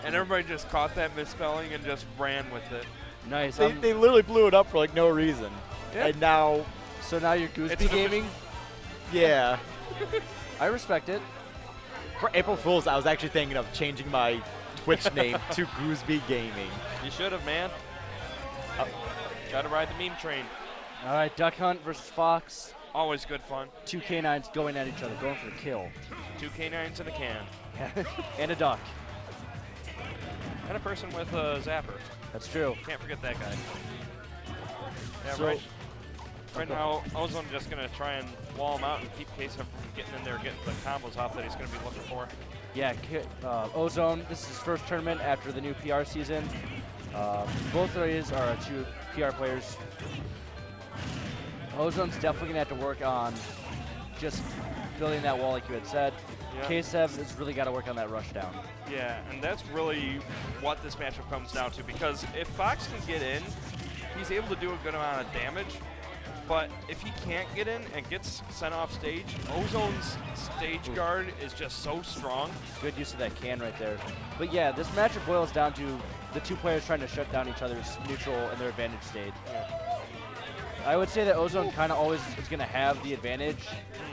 And everybody just caught that misspelling and just ran with it. Nice. They literally blew it up for like no reason. Yeah. And now, So now you're GooshiGaming? yeah. I respect it. For April Fool's, I was actually thinking of changing my Twitch name to GooshiGaming. You should have, man. Gotta ride the meme train. All right, Duck Hunt versus Fox. Always good fun. Two canines going at each other, going for the kill. 2 canines in a can. And a duck. And a person with a zapper. That's true. Can't forget that guy. Yeah, So- right now, Ozone just going to try and wall him out and keep Ksev from getting in there, getting the combos off that he's going to be looking for. Yeah, Ozone, this is his first tournament after the new PR season. Both of these are 2 PR players. Ozone's definitely going to have to work on just building that wall like you had said. Yeah. Ksev has really got to work on that rush down. Yeah, and that's really what this matchup comes down to, because if Fox can get in, he's able to do a good amount of damage. But if he can't get in and gets sent off stage, Ozone's stage guard is just so strong. Good use of that can right there. But yeah, this matchup boils down to the 2 players trying to shut down each other's neutral and their advantage stage. I would say that Ozone kind of always is going to have the advantage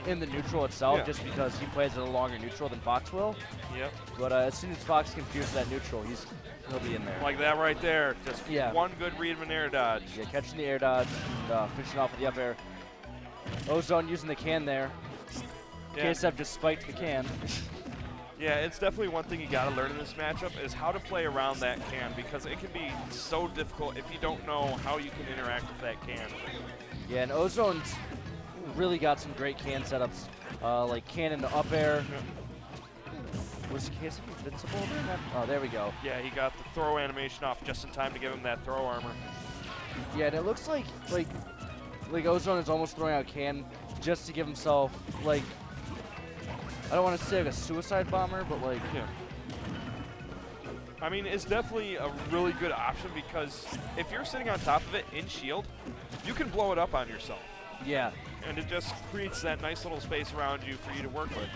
in the neutral itself, just because he plays at a longer neutral than Fox will. Yep. But as soon as Fox can fuse that neutral, he'll be in there. Like that right there. Just one good read of an air dodge. Yeah, catching the air dodge and finishing off with the up air. Ozone using the can there. Yeah. Ksev just spiked the can. Yeah, it's definitely one thing you got to learn in this matchup is how to play around that can, because it can be so difficult if you don't know how you can interact with that can. Yeah, and Ozone's really got some great can setups, like can in the up air. Was Ksev invincible there? Oh, there we go. Yeah, he got the throw animation off just in time to give him that throw armor. Yeah, and it looks like Ozone is almost throwing out can just to give himself, like, I don't want to say like a suicide bomber, but like, yeah. I mean, it's definitely a really good option, because if you're sitting on top of it in shield, you can blow it up on yourself. Yeah. And it just creates that nice little space around you for you to work with.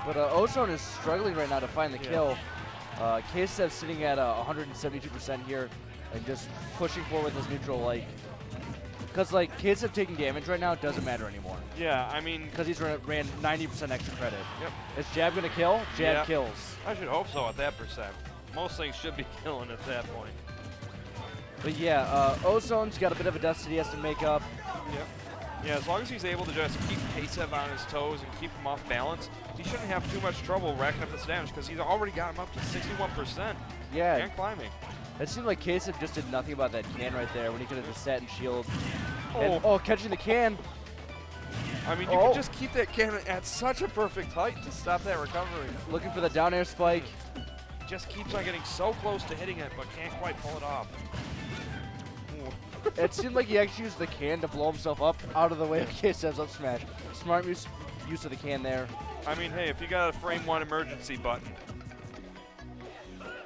But Ozone is struggling right now to find the kill. Ksev's sitting at 172% here and just pushing forward with his neutral, like, because like Ksev taking damage right now doesn't matter anymore. Yeah, I mean, because he's ran 90% extra credit. Yep. Is jab gonna kill? Jab kills. I should hope so at that percent. Most things should be killing at that point. But yeah, Ozone's got a bit of a dust that he has to make up. Yep. Yeah, as long as he's able to just keep Ksev on his toes and keep him off balance, he shouldn't have too much trouble racking up this damage, because he's already got him up to 61%. Yeah. And climbing. It seemed like Ksev just did nothing about that can right there when he could have just sat in shield. Oh. And, catching the can. I mean, you can just keep that can at such a perfect height to stop that recovery. Looking for the down air spike. Just keeps on getting so close to hitting it, but can't quite pull it off. It seemed like he actually used the can to blow himself up out of the way of Ksev's up smash. Smart use of the can there. I mean, hey, if you got a frame 1 emergency button,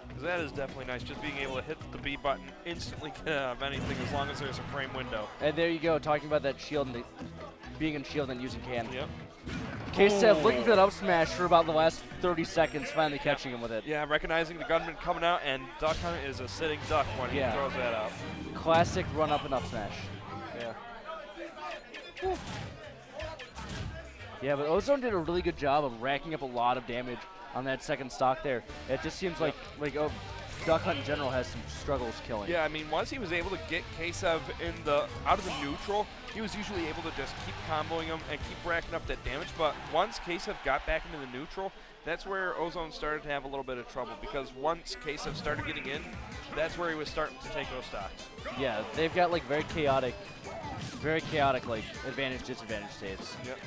because that is definitely nice, just being able to hit the B button instantly of anything as long as there's a frame window. And there you go, talking about that shield and being in shield and using can. Yep. Ksev looking for that up smash for about the last 30 seconds, finally catching him with it. Yeah, recognizing the gunman coming out, and Duck Hunt is a sitting duck when he throws that out. Classic run up and up smash. Yeah. Woo. Yeah, but Ozone did a really good job of racking up a lot of damage on that second stock there. It just seems like Duck Hunt in general has some struggles killing. Yeah, I mean, once he was able to get Ksev out of the neutral, he was usually able to just keep comboing him and keep racking up that damage. But once Ksev got back into the neutral, that's where Ozone started to have a little bit of trouble, because once Ksev started getting in, that's where he was starting to take those stocks. Yeah, they've got like very chaotic like advantage-disadvantage states. Yep.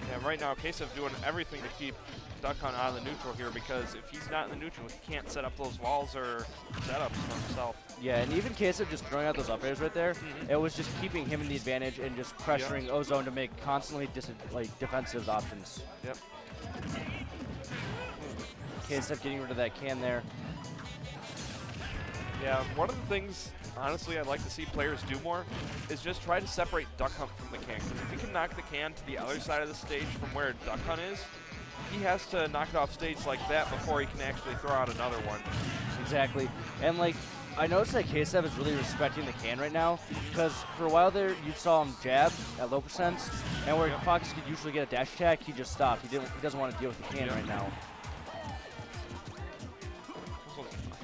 Yeah, right now Ksev doing everything to keep Duck Hunt out of the neutral here, because if he's not in the neutral, he can't set up those walls or setups for himself. Yeah, and even Ksev just throwing out those up airs right there, it was just keeping him in the advantage and just pressuring Ozone to make constantly defensive options. Yep. Ksev getting rid of that can there. Yeah, one of the things, honestly, I'd like to see players do more is just try to separate Duck Hunt from the can. Because if you can knock the can to the other side of the stage from where Duck Hunt is, he has to knock it off stage like that before he can actually throw out another one. Exactly. And like, I noticed that Ksev is really respecting the can right now, because for a while there, you saw him jab at low percents, and where Fox could usually get a dash attack, he just stopped. He doesn't want to deal with the can right now.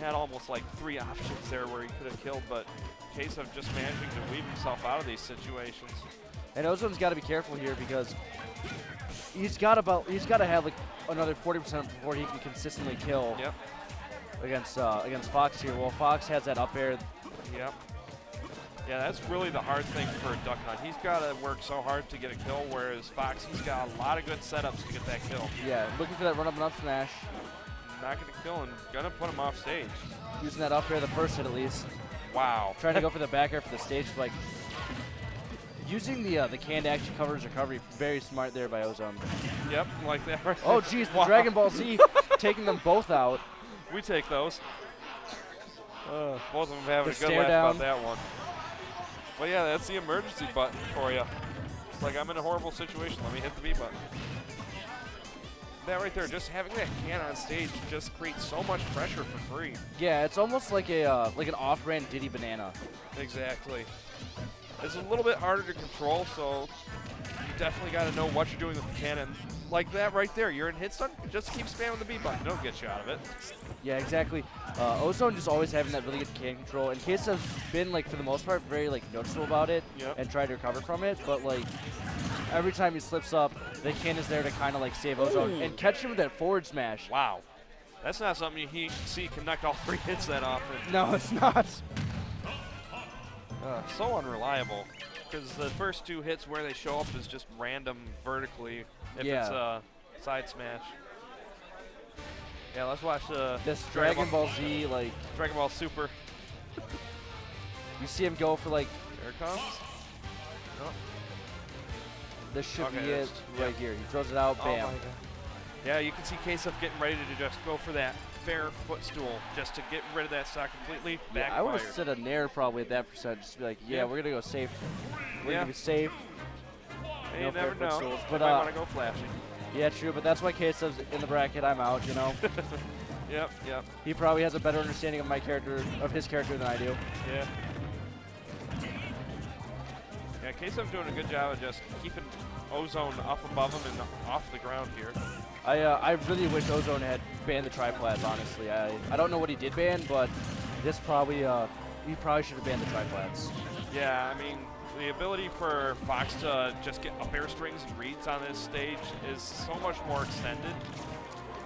Had almost like 3 options there where he could have killed, but Ksev just managing to weave himself out of these situations. And Ozone's got to be careful here because he's got to have like another 40% before he can consistently kill. Yep. Against Fox here. Well, Fox has that up air. Yep. Yeah, that's really the hard thing for Duck Hunt. He's got to work so hard to get a kill, whereas Fox, he's got a lot of good setups to get that kill. Yeah, looking for that run up and up smash. Not going to kill him. Going to put him off stage. Using that up air the first hit at least. Wow. Trying to go for the back air for the stage. Like, using the can to actually cover his recovery. Very smart there by Ozone. Yep, like that right Oh, there. geez, the Wow. Dragon Ball Z taking them both out. We take those. Both of them having a The good stare laugh down. about that one. But yeah, that's the emergency button for you. It's like, I'm in a horrible situation. Let me hit the B button. That right there, just having that can on stage just creates so much pressure for free. Yeah, it's almost like a like an off-brand Diddy Banana. Exactly. It's a little bit harder to control, so you definitely got to know what you're doing with the cannon. Like that right there, you're in hit stun, just keep spamming the B button. Don't get you out of it. Yeah, exactly. Ozone just always having that really good can control. And Ksev's been, like, for the most part, very, like, noticeable about it and tried to recover from it. But, like, every time he slips up, the can is there to kind of, like, save Ozone and catch him with that forward smash. Wow. That's not something you see connect all 3 hits that often. No, it's not. So unreliable. Because the first 2 hits where they show up is just random vertically if it's a side smash. Yeah, let's watch this Dragon Ball Z, like... Dragon Ball Super. You see him go for, like... Here it comes. Oh. This should be Okay, it right here. He throws it out, bam. Oh my God. Yeah, you can see Ksev getting ready to just go for that fair footstool just to get rid of that stock completely. Yeah, I would have set a nair probably at that percent. Just be like, yeah, we're going to go safe. We're going to be safe. Hey, No you never fair know. footstools, But I want to go flashy. Yeah, true, but that's why Ksev's in the bracket. I'm out, you know. Yep. He probably has a better understanding of his character than I do. Yeah. Yeah, Ksev doing a good job of just keeping Ozone up above him and off the ground here. I really wish Ozone had banned the triplats, honestly. I don't know what he did ban, but this probably he probably should have banned the triplats. Yeah, I mean, the ability for Fox to just get up air strings and reads on this stage is so much more extended.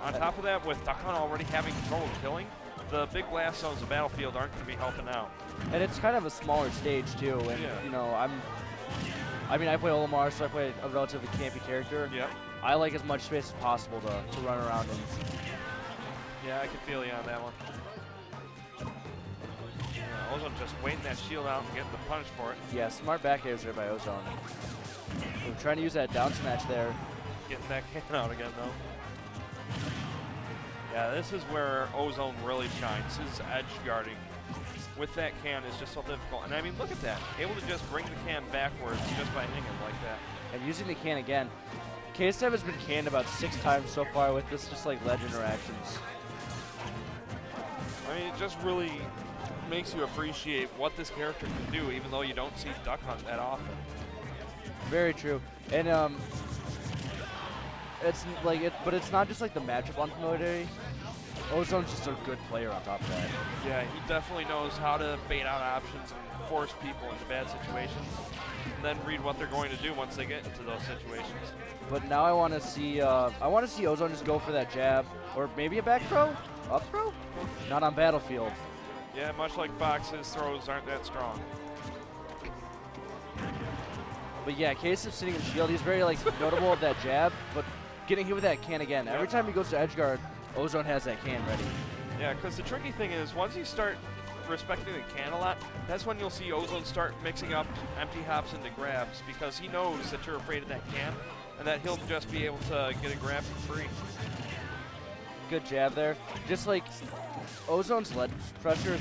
On top of that, with Duck Hunt already having control of killing, the big blast zones of Battlefield aren't going to be helping out. And it's kind of a smaller stage too, and you know, I mean, I play Olimar, so I play a relatively campy character. Yep. I like as much space as possible to run around in. Yeah, I can feel you on that one. Yeah, Ozone just waiting that shield out and getting the punish for it. Yeah, smart back airs there by Ozone. We're trying to use that down smash there. Getting that can out again, though. Yeah, this is where Ozone really shines. His edge guarding with that can is just so difficult. And I mean, look at that. Able to just bring the can backwards just by hitting him like that. And using the can again. Ksev has been canned about 6 times so far with this just like ledge interactions. I mean, it just really makes you appreciate what this character can do, even though you don't see Duck Hunt that often. Very true. And it's like but it's not just like the matchup unfamiliarity. Ozone's just a good player on top of that. Yeah, he definitely knows how to bait out options and force people into bad situations, and then read what they're going to do once they get into those situations. But now I want to see Ozone just go for that jab, or maybe a back throw, up throw. Not on Battlefield. Yeah, much like Fox, his throws aren't that strong. But yeah, Ksev sitting in shield, he's very like notable of that jab, but getting hit with that can again. Every time he goes to edge guard, Ozone has that can ready. Yeah, because the tricky thing is, once you start respecting the can a lot, that's when you'll see Ozone start mixing up empty hops into grabs, because he knows that you're afraid of that can, and that he'll just be able to get a grab for free. Good jab there. Just like Ozone's ledge pressure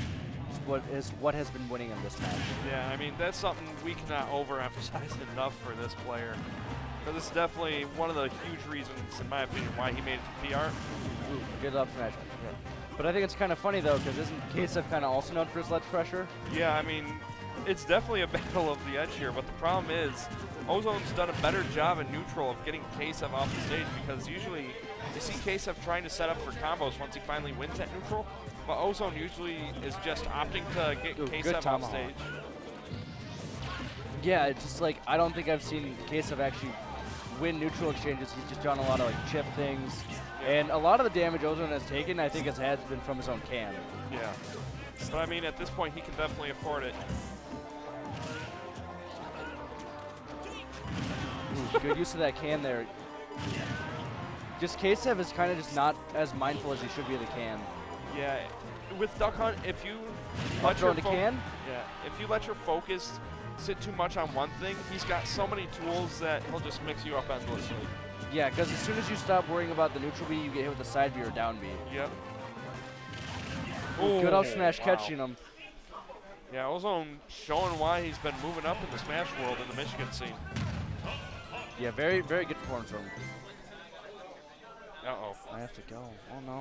is what has been winning in this match. Yeah, I mean, that's something we cannot overemphasize enough for this player. But this is definitely one of the huge reasons, in my opinion, why he made it to PR. Ooh, good up smash. Yeah. But I think it's kind of funny, though, because isn't Ksev kind of also known for his ledge pressure? Yeah, I mean, it's definitely a battle of the edge here, but the problem is Ozone's done a better job in neutral of getting Ksev off the stage, because usually you see Ksev trying to set up for combos once he finally wins at neutral, but Ozone usually is just opting to get Ksev off stage. Yeah, it's just like, I don't think I've seen Ksev actually win neutral exchanges. He's just done a lot of like chip things. Yeah. And a lot of the damage Ozone has taken, I think has been from his own can. Yeah. But I mean, at this point, he can definitely afford it. Ooh, good use of that can there. Just Ksev is kind of just not as mindful as he should be of the can. Yeah. With Duck Hunt, if you let your can? Yeah. If you let your focus sit too much on one thing, he's got so many tools that he'll just mix you up endlessly. Yeah, because as soon as you stop worrying about the neutral B, you get hit with the side B or down B. Yep. Good up smash wow. catching him. Yeah, Ozone showing why he's been moving up in the Smash world in the Michigan scene. Yeah, very, very good performance from him. Uh-oh. I have to go. Oh, no.